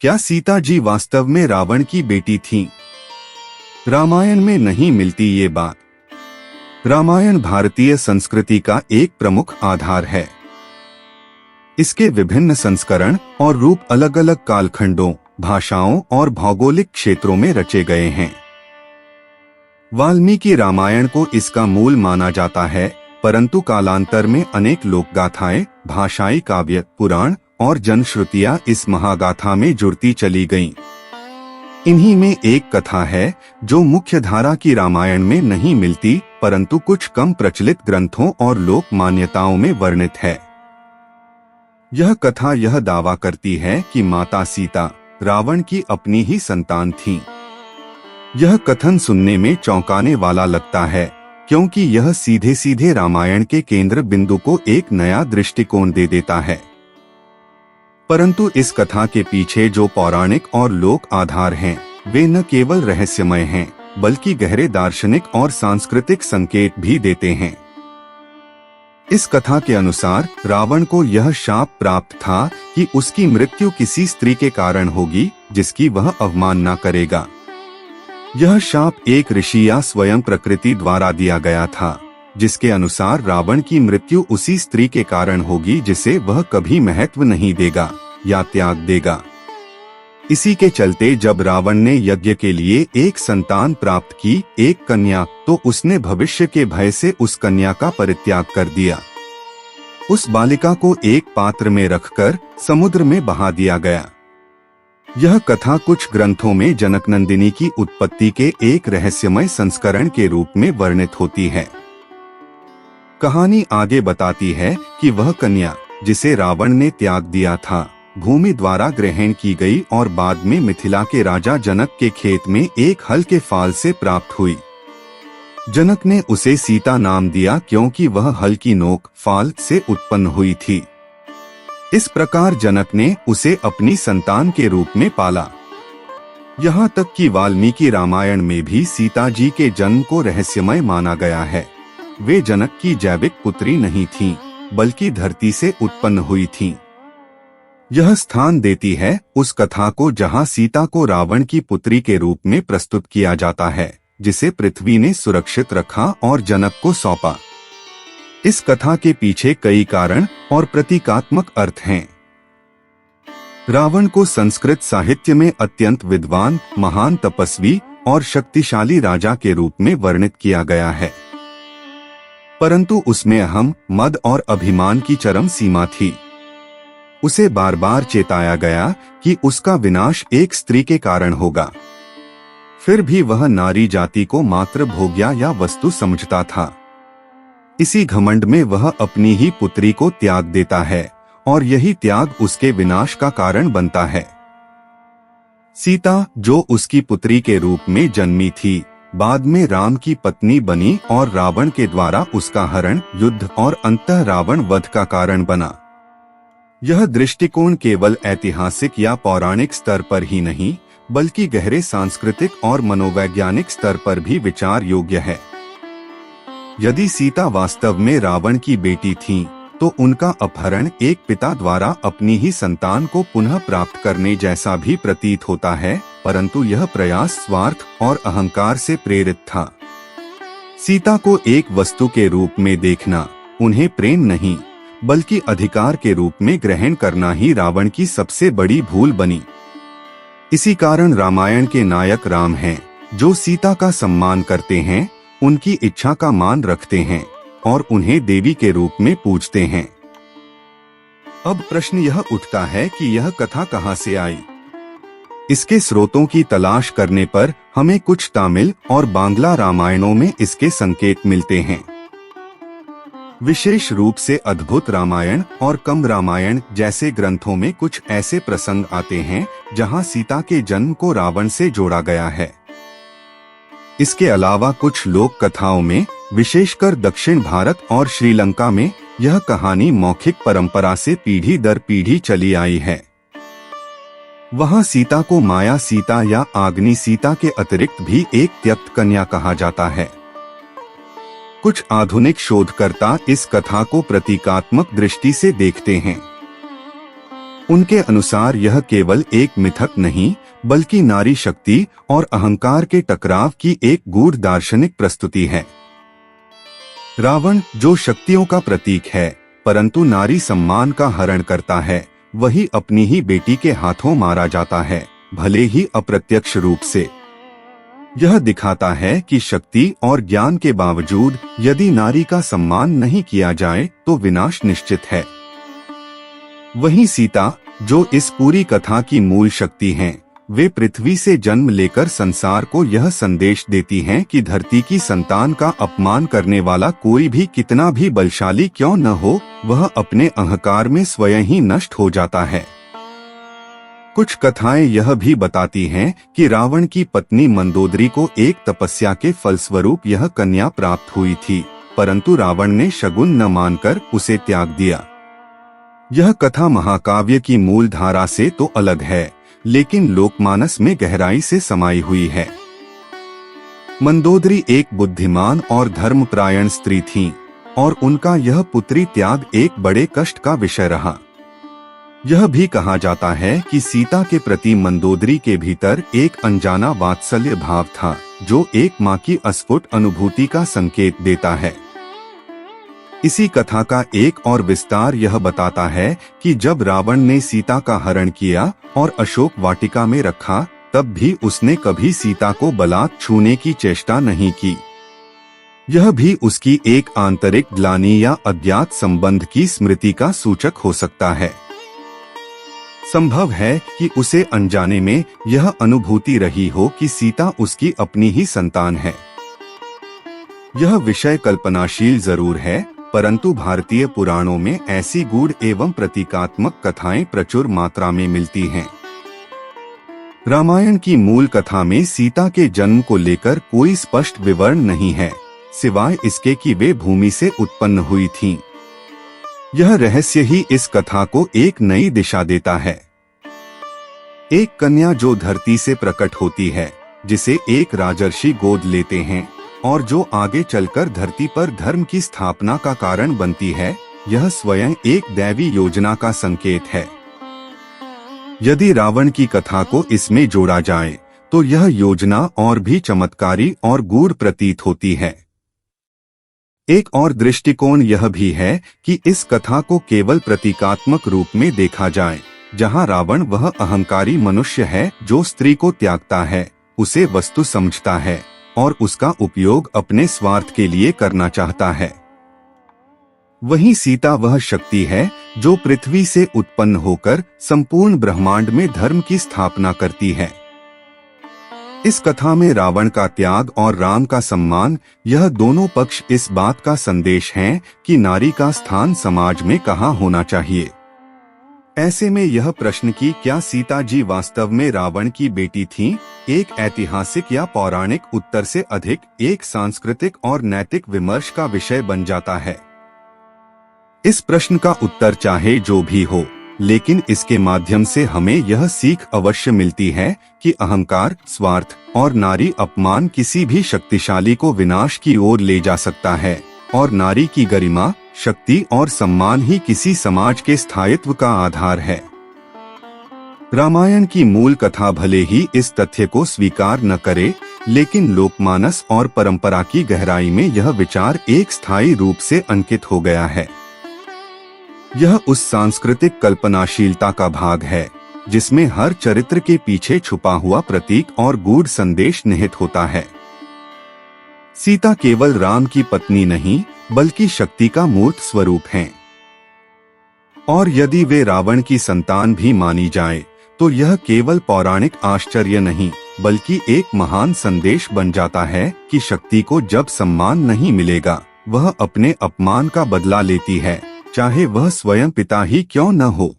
क्या सीता जी वास्तव में रावण की बेटी थीं? रामायण में नहीं मिलती ये बात। रामायण भारतीय संस्कृति का एक प्रमुख आधार है। इसके विभिन्न संस्करण और रूप अलग अलग कालखंडों, भाषाओं और भौगोलिक क्षेत्रों में रचे गए हैं। वाल्मीकि रामायण को इसका मूल माना जाता है, परंतु कालांतर में अनेक लोकगाथाएं, भाषाई काव्य, पुराण और जनश्रुतियां इस महागाथा में जुड़ती चली गईं। इन्हीं में एक कथा है जो मुख्य धारा की रामायण में नहीं मिलती, परंतु कुछ कम प्रचलित ग्रंथों और लोक मान्यताओं में वर्णित है। यह कथा यह दावा करती है कि माता सीता रावण की अपनी ही संतान थीं। यह कथन सुनने में चौंकाने वाला लगता है, क्योंकि यह सीधे सीधे रामायण के केंद्र बिंदु को एक नया दृष्टिकोण दे देता है। परंतु इस कथा के पीछे जो पौराणिक और लोक आधार हैं, वे न केवल रहस्यमय हैं, बल्कि गहरे दार्शनिक और सांस्कृतिक संकेत भी देते हैं। इस कथा के अनुसार रावण को यह शाप प्राप्त था कि उसकी मृत्यु किसी स्त्री के कारण होगी जिसकी वह अवमानना करेगा। यह शाप एक ऋषि या स्वयं प्रकृति द्वारा दिया गया था, जिसके अनुसार रावण की मृत्यु उसी स्त्री के कारण होगी जिसे वह कभी महत्व नहीं देगा या त्याग देगा। इसी के चलते जब रावण ने यज्ञ के लिए एक संतान प्राप्त की, एक कन्या, तो उसने भविष्य के भय से उस कन्या का परित्याग कर दिया। उस बालिका को एक पात्र में रखकर समुद्र में बहा दिया गया। यह कथा कुछ ग्रंथों में जनकनंदिनी की उत्पत्ति के एक रहस्यमय संस्करण के रूप में वर्णित होती है। कहानी आगे बताती है कि वह कन्या, जिसे रावण ने त्याग दिया था, भूमि द्वारा ग्रहण की गई और बाद में मिथिला के राजा जनक के खेत में एक हल के फाल से प्राप्त हुई। जनक ने उसे सीता नाम दिया क्योंकि वह हल की नोक फाल से उत्पन्न हुई थी। इस प्रकार जनक ने उसे अपनी संतान के रूप में पाला। यहाँ तक कि वाल्मीकि रामायण में भी सीता जी के जन्म को रहस्यमय माना गया है। वे जनक की जैविक पुत्री नहीं थीं, बल्कि धरती से उत्पन्न हुई थीं। यह स्थान देती है उस कथा को जहां सीता को रावण की पुत्री के रूप में प्रस्तुत किया जाता है, जिसे पृथ्वी ने सुरक्षित रखा और जनक को सौंपा। इस कथा के पीछे कई कारण और प्रतीकात्मक अर्थ हैं। रावण को संस्कृत साहित्य में अत्यंत विद्वान, महान तपस्वी और शक्तिशाली राजा के रूप में वर्णित किया गया है, परंतु उसमें अहम, मद और अभिमान की चरम सीमा थी। उसे बार बार चेताया गया कि उसका विनाश एक स्त्री के कारण होगा। फिर भी वह नारी जाति को मात्र भोग्या या वस्तु समझता था। इसी घमंड में वह अपनी ही पुत्री को त्याग देता है और यही त्याग उसके विनाश का कारण बनता है। सीता, जो उसकी पुत्री के रूप में जन्मी थी, बाद में राम की पत्नी बनी और रावण के द्वारा उसका हरण, युद्ध और अंततः रावण वध का कारण बना। यह दृष्टिकोण केवल ऐतिहासिक या पौराणिक स्तर पर ही नहीं, बल्कि गहरे सांस्कृतिक और मनोवैज्ञानिक स्तर पर भी विचार योग्य है। यदि सीता वास्तव में रावण की बेटी थीं, तो उनका अपहरण एक पिता द्वारा अपनी ही संतान को पुनः प्राप्त करने जैसा भी प्रतीत होता है, परंतु यह प्रयास स्वार्थ और अहंकार से प्रेरित था। सीता को एक वस्तु के रूप में देखना, उन्हें प्रेम नहीं बल्कि अधिकार के रूप में ग्रहण करना ही रावण की सबसे बड़ी भूल बनी। इसी कारण रामायण के नायक राम हैं, जो सीता का सम्मान करते हैं, उनकी इच्छा का मान रखते हैं और उन्हें देवी के रूप में पूजते हैं। अब प्रश्न यह उठता है कि यह कथा कहां से आई। इसके स्रोतों की तलाश करने पर हमें कुछ तमिल और बांग्ला रामायणों में इसके संकेत मिलते हैं। विशेष रूप से अद्भुत रामायण और कम रामायण जैसे ग्रंथों में कुछ ऐसे प्रसंग आते हैं जहां सीता के जन्म को रावण से जोड़ा गया है। इसके अलावा कुछ लोक कथाओं में, विशेषकर दक्षिण भारत और श्रीलंका में, यह कहानी मौखिक परंपरा से पीढ़ी दर पीढ़ी चली आई है। वहां सीता को माया सीता या आग्नि सीता के अतिरिक्त भी एक त्यक्त कन्या कहा जाता है। कुछ आधुनिक शोधकर्ता इस कथा को प्रतीकात्मक दृष्टि से देखते हैं। उनके अनुसार यह केवल एक मिथक नहीं बल्कि नारी शक्ति और अहंकार के टकराव की एक गूढ़ दार्शनिक प्रस्तुति है। रावण जो शक्तियों का प्रतीक है परंतु नारी सम्मान का हरण करता है, वही अपनी ही बेटी के हाथों मारा जाता है, भले ही अप्रत्यक्ष रूप से। यह दिखाता है कि शक्ति और ज्ञान के बावजूद यदि नारी का सम्मान नहीं किया जाए तो विनाश निश्चित है। वहीं सीता जो इस पूरी कथा की मूल शक्ति हैं, वे पृथ्वी से जन्म लेकर संसार को यह संदेश देती हैं कि धरती की संतान का अपमान करने वाला कोई भी कितना भी बलशाली क्यों न हो, वह अपने अहंकार में स्वयं ही नष्ट हो जाता है। कुछ कथाएं यह भी बताती हैं कि रावण की पत्नी मंदोदरी को एक तपस्या के फलस्वरूप यह कन्या प्राप्त हुई थी, परंतु रावण ने शगुन न मानकर उसे त्याग दिया। यह कथा महाकाव्य की मूल धारा से तो अलग है, लेकिन लोकमानस में गहराई से समाई हुई है। मंदोदरी एक बुद्धिमान और धर्मपरायण स्त्री थीं, और उनका यह पुत्री त्याग एक बड़े कष्ट का विषय रहा। यह भी कहा जाता है कि सीता के प्रति मंदोदरी के भीतर एक अनजाना वात्सल्य भाव था, जो एक माँ की अस्फुट अनुभूति का संकेत देता है। इसी कथा का एक और विस्तार यह बताता है कि जब रावण ने सीता का हरण किया और अशोक वाटिका में रखा, तब भी उसने कभी सीता को बलात् छूने की चेष्टा नहीं की। यह भी उसकी एक आंतरिक ग्लानि या अज्ञात संबंध की स्मृति का सूचक हो सकता है। संभव है कि उसे अनजाने में यह अनुभूति रही हो कि सीता उसकी अपनी ही संतान है। यह विषय कल्पनाशील जरूर है, परंतु भारतीय पुराणों में ऐसी गूढ़ एवं प्रतीकात्मक कथाएं प्रचुर मात्रा में मिलती हैं। रामायण की मूल कथा में सीता के जन्म को लेकर कोई स्पष्ट विवरण नहीं है, सिवाय इसके कि वे भूमि से उत्पन्न हुई थीं। यह रहस्य ही इस कथा को एक नई दिशा देता है। एक कन्या जो धरती से प्रकट होती है, जिसे एक राजर्षि गोद लेते हैं और जो आगे चलकर धरती पर धर्म की स्थापना का कारण बनती है, यह स्वयं एक दैवी योजना का संकेत है। यदि रावण की कथा को इसमें जोड़ा जाए तो यह योजना और भी चमत्कारी और गूढ़ प्रतीत होती है। एक और दृष्टिकोण यह भी है कि इस कथा को केवल प्रतीकात्मक रूप में देखा जाए, जहां रावण वह अहंकारी मनुष्य है जो स्त्री को त्यागता है, उसे वस्तु समझता है और उसका उपयोग अपने स्वार्थ के लिए करना चाहता है। वहीं सीता वह शक्ति है जो पृथ्वी से उत्पन्न होकर संपूर्ण ब्रह्मांड में धर्म की स्थापना करती है। इस कथा में रावण का त्याग और राम का सम्मान, यह दोनों पक्ष इस बात का संदेश हैं कि नारी का स्थान समाज में कहाँ होना चाहिए। ऐसे में यह प्रश्न कि क्या सीता जी वास्तव में रावण की बेटी थीं, एक ऐतिहासिक या पौराणिक उत्तर से अधिक एक सांस्कृतिक और नैतिक विमर्श का विषय बन जाता है। इस प्रश्न का उत्तर चाहे जो भी हो, लेकिन इसके माध्यम से हमें यह सीख अवश्य मिलती है कि अहंकार, स्वार्थ और नारी अपमान किसी भी शक्तिशाली को विनाश की ओर ले जा सकता है, और नारी की गरिमा, शक्ति और सम्मान ही किसी समाज के स्थायित्व का आधार है। रामायण की मूल कथा भले ही इस तथ्य को स्वीकार न करे, लेकिन लोकमानस और परंपरा की गहराई में यह विचार एक स्थायी रूप से अंकित हो गया है। यह उस सांस्कृतिक कल्पनाशीलता का भाग है जिसमें हर चरित्र के पीछे छुपा हुआ प्रतीक और गूढ़ संदेश निहित होता है। सीता केवल राम की पत्नी नहीं बल्कि शक्ति का मूर्त स्वरूप हैं। और यदि वे रावण की संतान भी मानी जाए तो यह केवल पौराणिक आश्चर्य नहीं बल्कि एक महान संदेश बन जाता है कि शक्ति को जब सम्मान नहीं मिलेगा, वह अपने अपमान का बदला लेती है, चाहे वह स्वयं पिता ही क्यों न हो।